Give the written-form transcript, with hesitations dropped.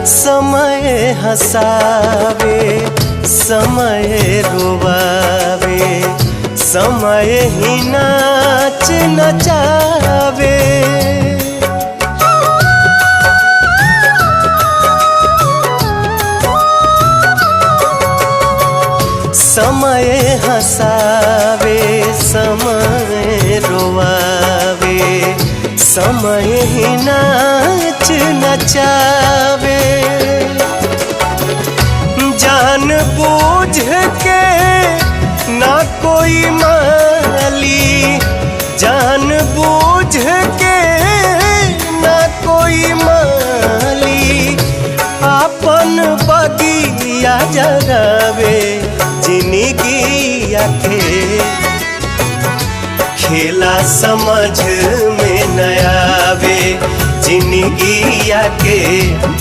समय हंसावे समय रोवावे, समय ही नाच नचावे। समय हंसावे समय रोवावे, समय ही नाच नचावे। जान बूझ के ना कोई माली, जान बूझ के ना कोई माली, आपन बगिया जगावे। जिंदगिया के खेला समझ में न आवे, जिंदगिया के